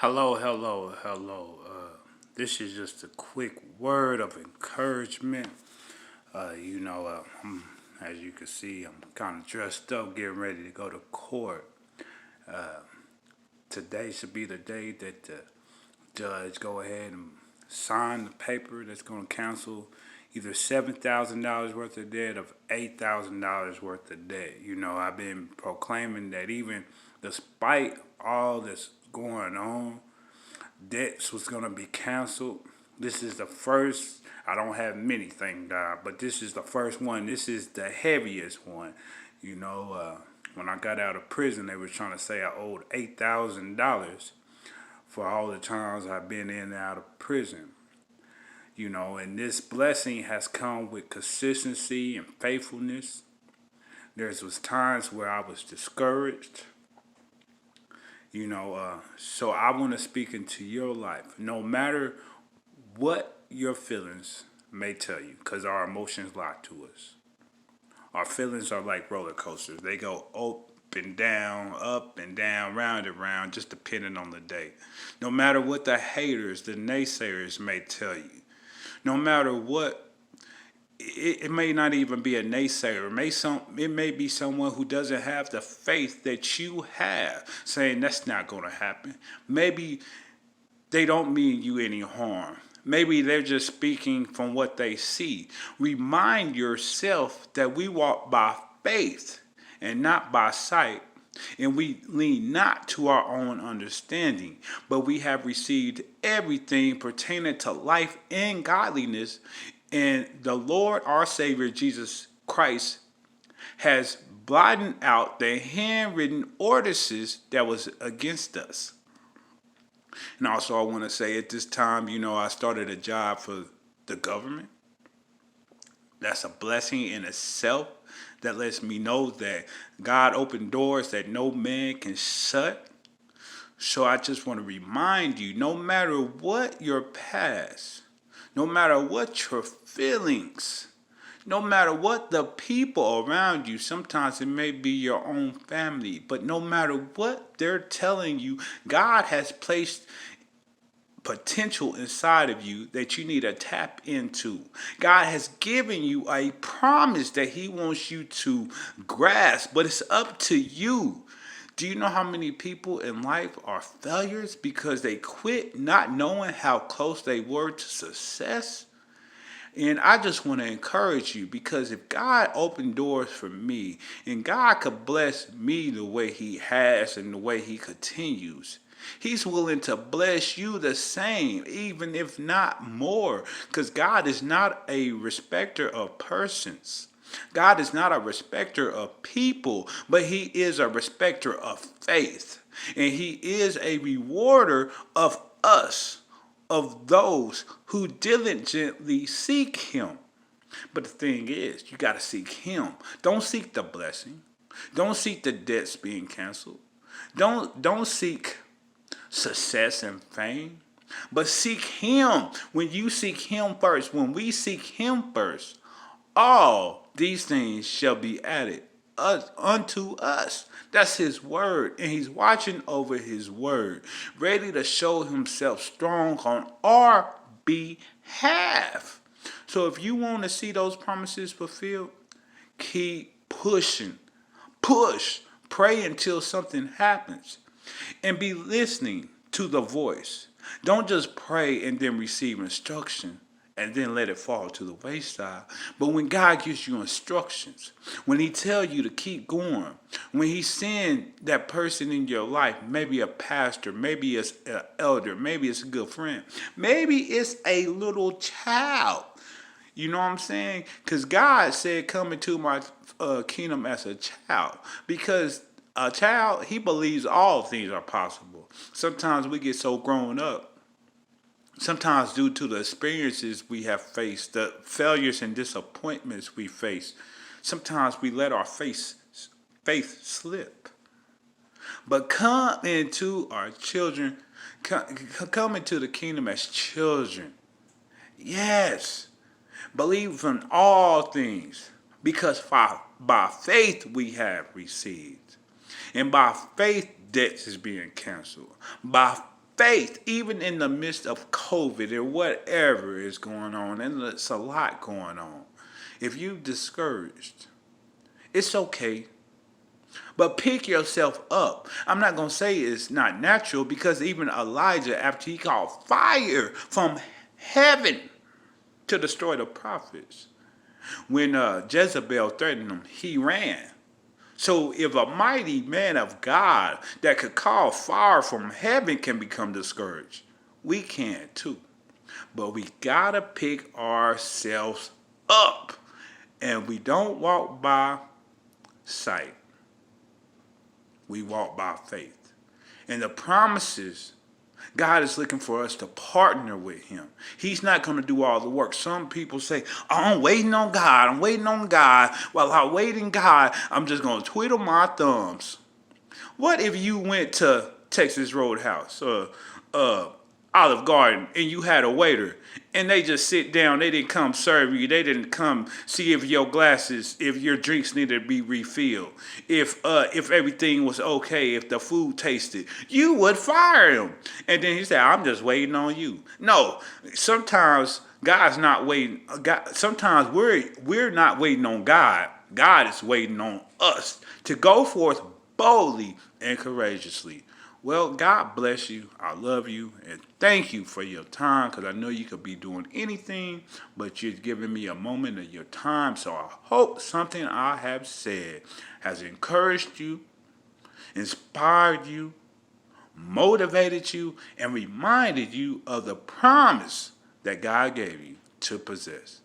Hello. This is just a quick word of encouragement. As you can see, I'm kind of dressed up, getting ready to go to court. Today should be the day that the judge go ahead and sign the paper that's going to cancel either $7,000 worth of debt or $8,000 worth of debt. I've been proclaiming that even despite all that's going on, debts was gonna be canceled. This is the first. I don't have many, thank God, but this is the first one. This is the heaviest one. When I got out of prison, they were trying to say I owed $8,000 for all the times I've been in and out of prison. And this blessing has come with consistency and faithfulness. Was times where I was discouraged. So I want to speak into your life. No matter what your feelings may tell you, because our emotions lie to us. Our feelings are like roller coasters. They go up and down, round and round, just depending on the day. No matter what the haters, the naysayers may tell you. No matter what, it may not even be a naysayer. It may be someone who doesn't have the faith that you have, saying that's not going to happen. Maybe they don't mean you any harm. Maybe they're just speaking from what they see. Remind yourself that we walk by faith and not by sight. And we lean not to our own understanding, but we have received everything pertaining to life and godliness. And the Lord, our Savior, Jesus Christ, has blotted out the handwritten ordinances that was against us. And also, I want to say at this time, I started a job for the government. That's a blessing in itself. That lets me know that God opened doors that no man can shut. So I just want to remind you, no matter what your past, no matter what your feelings, no matter what the people around you, sometimes it may be your own family, but no matter what they're telling you, God has placed potential inside of you that you need to tap into. God has given you a promise that He wants you to grasp, but it's up to you. Do you know how many people in life are failures because they quit not knowing how close they were to success? And I just want to encourage you, because if God opened doors for me and God could bless me the way He has and the way He continues, He's willing to bless you the same, even if not more, because God is not a respecter of persons. God is not a respecter of people, but He is a respecter of faith. And He is a rewarder of us, of those who diligently seek Him. But the thing is, you got to seek Him. Don't seek the blessing. Don't seek the debts being canceled. Don't seek success and fame. But seek Him. When you seek Him first, when we seek Him first, all these things shall be added unto us. That's His word, and He's watching over His word, ready to show Himself strong on our behalf. So if you want to see those promises fulfilled, keep pushing. Push. Pray until something happens. And be listening to the voice. Don't just pray and then receive instruction and then let it fall to the wayside. But when God gives you instructions, when He tells you to keep going, when He sends that person in your life, maybe a pastor, maybe it's an elder, maybe it's a good friend, maybe it's a little child. You know what I'm saying? Because God said, come into my kingdom as a child. Because a child, he believes all things are possible. Sometimes we get so grown up. Sometimes due to the experiences we have faced, the failures and disappointments we face, sometimes we let our faith slip. But come into our children, come into the kingdom as children. Yes. Believe in all things, because by faith we have received. And by faith, debts is being canceled. By faith, even in the midst of COVID or whatever is going on, and it's a lot going on. If you discouraged, it's okay. But pick yourself up. I'm not going to say it's not natural because even Elijah, after he called fire from heaven to destroy the prophets, when Jezebel threatened him, he ran. So if a mighty man of God that could call fire from heaven can become discouraged, we can too. But we gotta pick ourselves up. And we don't walk by sight. We walk by faith. And the promises, God is looking for us to partner with him. He's not going to do all the work. Some people say, oh, I'm waiting on God. I'm waiting on God. While I'm waiting God, I'm just going to twiddle my thumbs. What if you went to Texas Roadhouse or Olive Garden and you had a waiter and they just sit down, they didn't come serve you, they didn't come see if your glasses, if your drinks needed to be refilled, if everything was okay, if the food tasted, you would fire him. And then he said, I'm just waiting on you. No, sometimes God's not waiting. Sometimes we're not waiting on God. God is waiting on us to go forth boldly and courageously. Well, God bless you. I love you. And thank you for your time because I know you could be doing anything, but you're giving me a moment of your time. So I hope something I have said has encouraged you, inspired you, motivated you, and reminded you of the promise that God gave you to possess.